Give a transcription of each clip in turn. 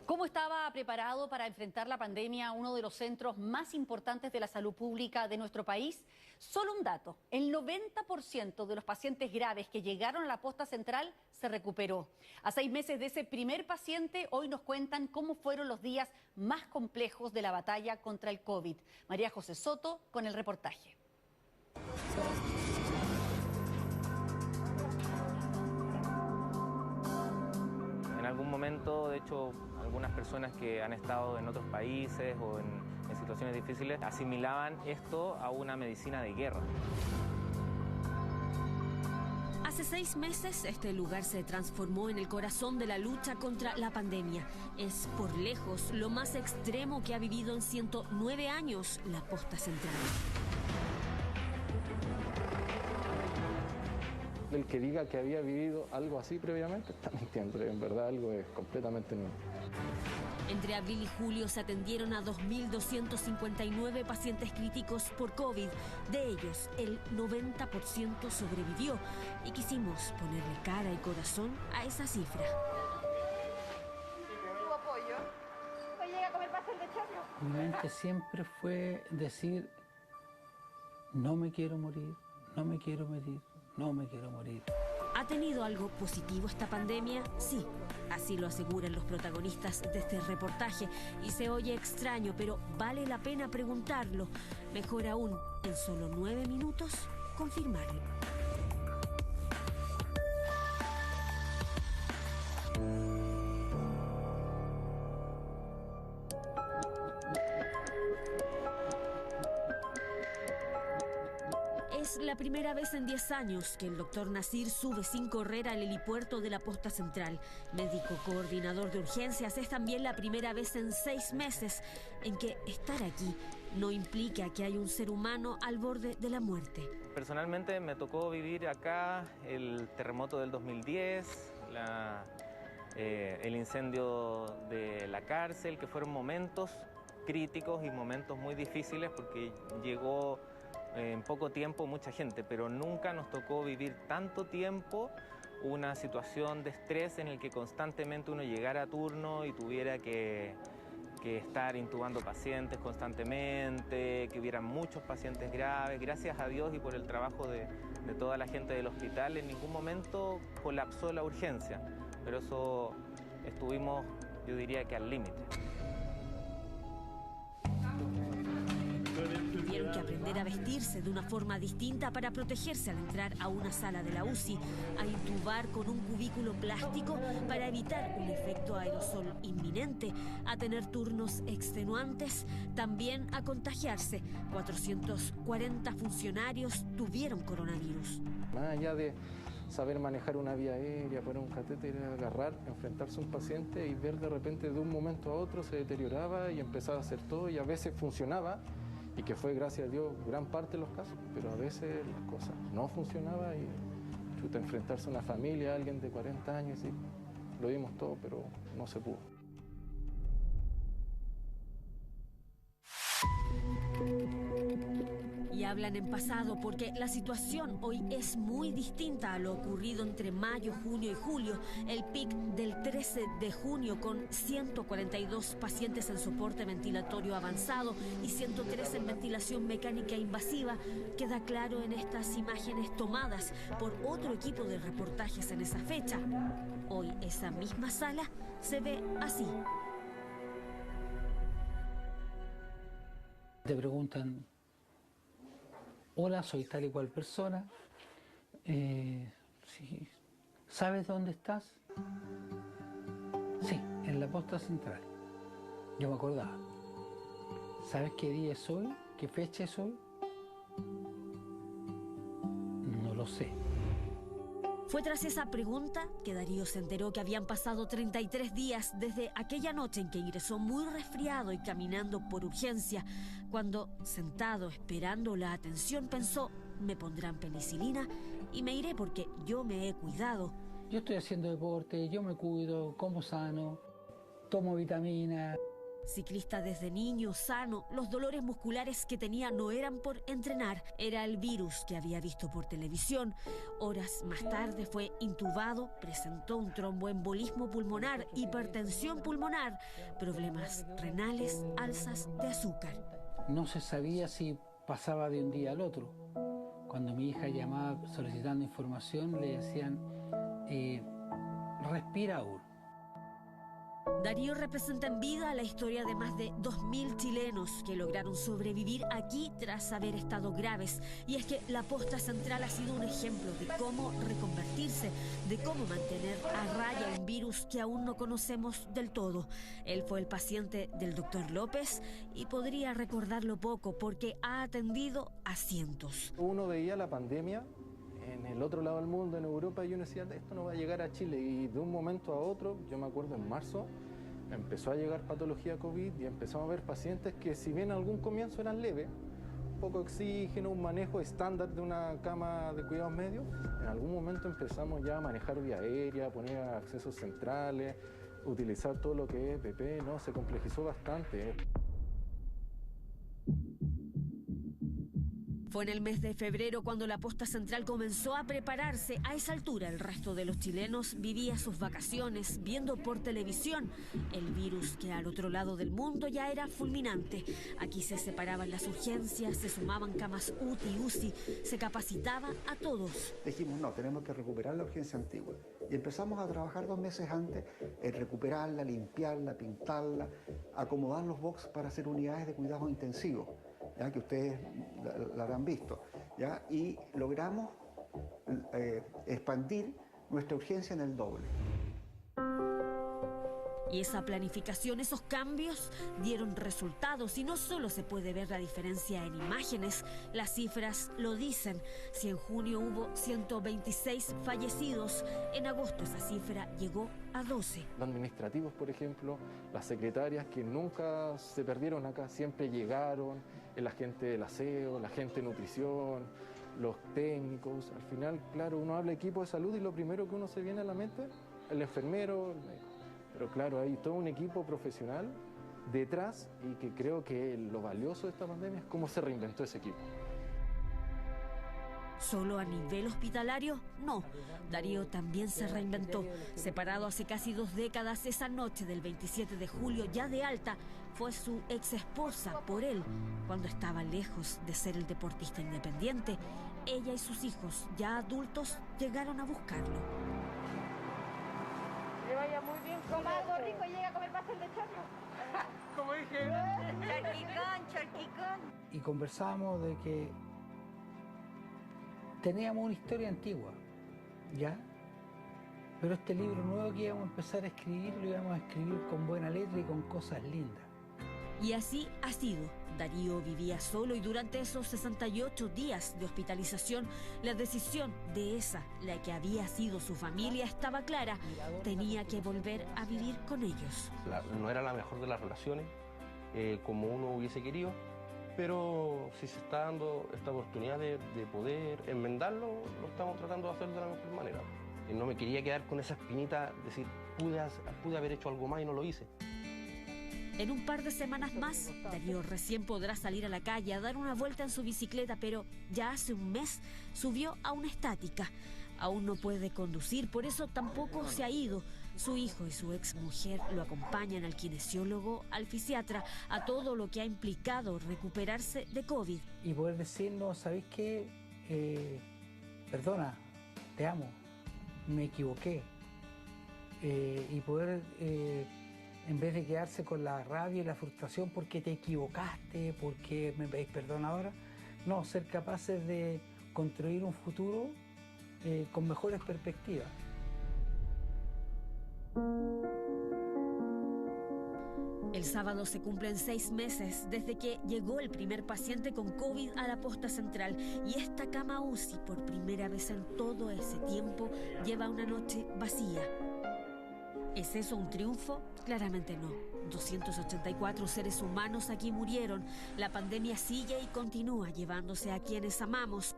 ¿Cómo estaba preparado para enfrentar la pandemia uno de los centros más importantes de la salud pública de nuestro país? Solo un dato, el 90% de los pacientes graves que llegaron a la posta central se recuperó. A 6 meses de ese primer paciente, hoy nos cuentan cómo fueron los días más complejos de la batalla contra el COVID. María José Soto con el reportaje. En algún momento, de hecho, algunas personas que han estado en otros países o en situaciones difíciles asimilaban esto a una medicina de guerra. Hace 6 meses este lugar se transformó en el corazón de la lucha contra la pandemia. Es por lejos lo más extremo que ha vivido en 109 años la posta central. El que diga que había vivido algo así previamente está mintiendo, en verdad algo es completamente nuevo. Entre abril y julio se atendieron a 2.259 pacientes críticos por COVID. De ellos, el 90% sobrevivió y quisimos ponerle cara y corazón a esa cifra. ¿Tu apoyo? ¿Hoy llega a comer pastel de choclo? Mi mente siempre fue decir, no me quiero morir, no me quiero morir. No me quiero morir. ¿Ha tenido algo positivo esta pandemia? Sí, así lo aseguran los protagonistas de este reportaje. Y se oye extraño, pero vale la pena preguntarlo. Mejor aún, en solo 9 minutos, confirmarlo. Es la primera vez en 10 años que el doctor Nasir sube sin correr al helipuerto de la posta central. Médico coordinador de urgencias, es también la primera vez en 6 meses en que estar aquí no implica que hay un ser humano al borde de la muerte. Personalmente me tocó vivir acá el terremoto del 2010, el incendio de la cárcel, que fueron momentos críticos y momentos muy difíciles porque llegó en poco tiempo mucha gente, pero nunca nos tocó vivir tanto tiempo una situación de estrés en el que constantemente uno llegara a turno y tuviera que estar intubando pacientes constantemente, que hubieran muchos pacientes graves. Gracias a Dios y por el trabajo de toda la gente del hospital, en ningún momento colapsó la urgencia, pero eso estuvimos, yo diría que al límite. Tuvieron que aprender a vestirse de una forma distinta para protegerse al entrar a una sala de la UCI, a intubar con un cubículo plástico para evitar un efecto aerosol inminente, a tener turnos extenuantes, también a contagiarse. 440 funcionarios tuvieron coronavirus. Más allá de saber manejar una vía aérea, poner un catéter, agarrar, enfrentarse a un paciente y ver de repente de un momento a otro se deterioraba y empezaba a hacer todo y a veces funcionaba, y que fue, gracias a Dios, gran parte de los casos, pero a veces las cosas no funcionaban y enfrentarse a una familia, a alguien de 40 años, y lo dimos todo, pero no se pudo. Y hablan en pasado porque la situación hoy es muy distinta a lo ocurrido entre mayo, junio y julio. El pic del 13 de junio con 142 pacientes en soporte ventilatorio avanzado y 103 en ventilación mecánica invasiva queda claro en estas imágenes tomadas por otro equipo de reportajes en esa fecha. Hoy esa misma sala se ve así. Te preguntan, hola, soy tal y cual persona, sí. ¿Sabes dónde estás? Sí, en la posta central. Yo me acordaba. ¿Sabes qué día es hoy? ¿Qué fecha es hoy? No lo sé. Fue tras esa pregunta que Darío se enteró que habían pasado 33 días desde aquella noche en que ingresó muy resfriado y caminando por urgencia, cuando, sentado esperando la atención, pensó, me pondrán penicilina y me iré porque yo me he cuidado. Yo estoy haciendo deporte, yo me cuido, como sano, tomo vitaminas, Ciclista desde niño, sano, los dolores musculares que tenía no eran por entrenar, era el virus que había visto por televisión. Horas más tarde fue intubado, presentó un tromboembolismo pulmonar, hipertensión pulmonar, problemas renales, alzas de azúcar. No se sabía si pasaba de un día al otro. Cuando mi hija llamaba solicitando información, le decían, respira aún. Darío representa en vida la historia de más de 2.000 chilenos que lograron sobrevivir aquí tras haber estado graves. Y es que la posta central ha sido un ejemplo de cómo reconvertirse, de cómo mantener a raya un virus que aún no conocemos del todo. Él fue el paciente del doctor López y podría recordarlo poco porque ha atendido a cientos. Uno veía la pandemia en el otro lado del mundo, en Europa, y uno decía, esto no va a llegar a Chile. Y de un momento a otro, yo me acuerdo en marzo, empezó a llegar patología COVID y empezamos a ver pacientes que, si bien en algún comienzo eran leves, poco oxígeno, un manejo estándar de una cama de cuidados medios, en algún momento empezamos ya a manejar vía aérea, poner accesos centrales, utilizar todo lo que es EPP, ¿no? Se complejizó bastante. Fue en el mes de febrero cuando la posta central comenzó a prepararse. A esa altura el resto de los chilenos vivía sus vacaciones viendo por televisión el virus que al otro lado del mundo ya era fulminante. Aquí se separaban las urgencias, se sumaban camas UTI, UCI, se capacitaba a todos. Dijimos, no, tenemos que recuperar la urgencia antigua. Y empezamos a trabajar 2 meses antes en recuperarla, limpiarla, pintarla, acomodar los box para hacer unidades de cuidados intensivos, ya que ustedes la habrán visto, ¿ya? Y logramos expandir nuestra urgencia en el doble. Y esa planificación, esos cambios dieron resultados y no solo se puede ver la diferencia en imágenes, las cifras lo dicen. Si en junio hubo 126 fallecidos, en agosto esa cifra llegó a 12. Los administrativos, por ejemplo, las secretarias que nunca se perdieron acá, siempre llegaron, la gente del aseo, la gente de nutrición, los técnicos. Al final, claro, uno habla de equipo de salud y lo primero que uno se viene a la mente, el enfermero, el médico. Pero claro, hay todo un equipo profesional detrás y que creo que lo valioso de esta pandemia es cómo se reinventó ese equipo. ¿Solo a nivel hospitalario? No. Darío también se reinventó. Separado hace casi 2 décadas, esa noche del 27 de julio, ya de alta, fue su ex esposa por él. Cuando estaba lejos de ser el deportista independiente, ella y sus hijos, ya adultos, llegaron a buscarlo. Le vaya muy bien, coma algo rico y llega a comer pastel de choclo. Como dije, Charquicón, charquicón. Y conversábamos de que teníamos una historia antigua, ¿ya? Pero este libro nuevo que íbamos a empezar a escribir, lo íbamos a escribir con buena letra y con cosas lindas. Y así ha sido. Darío vivía solo y durante esos 68 días de hospitalización, la decisión de esa, la que había sido su familia, estaba clara. Tenía que volver a vivir con ellos. No era la mejor de las relaciones, como uno hubiese querido, pero si se está dando esta oportunidad de poder enmendarlo, lo estamos tratando de hacer de la mejor manera. Y no me quería quedar con esa espinita, decir, pude haber hecho algo más y no lo hice. En un par de semanas más, Darío recién podrá salir a la calle a dar una vuelta en su bicicleta, pero ya hace un mes subió a una estática. Aún no puede conducir, por eso tampoco se ha ido. Su hijo y su exmujer lo acompañan al kinesiólogo, al fisiatra, a todo lo que ha implicado recuperarse de COVID. Y poder decirnos, ¿sabéis qué? Perdona, te amo, me equivoqué. Y poder... en vez de quedarse con la rabia y la frustración porque te equivocaste, porque me pedís perdón ahora, no, ser capaces de construir un futuro con mejores perspectivas. El sábado se cumplen 6 meses desde que llegó el primer paciente con COVID a la posta central y esta cama UCI, por primera vez en todo ese tiempo, lleva una noche vacía. ¿Es eso un triunfo? Claramente no. 284 seres humanos aquí murieron. La pandemia sigue y continúa llevándose a quienes amamos.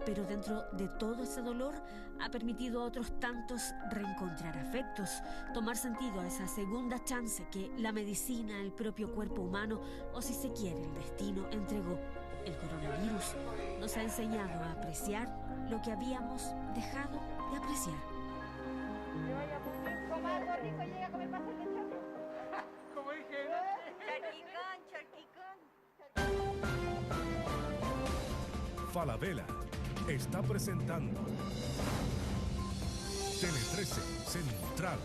pero dentro de todo ese dolor ha permitido a otros tantos reencontrar afectos, tomar sentido a esa segunda chance que la medicina, el propio cuerpo humano o, si se quiere, el destino entregó. El coronavirus nos ha enseñado a apreciar lo que habíamos dejado de apreciar. Coma algo rico y llega a comer pastel de choclo. Como dije, Falabella está presentando Tele 13 Central.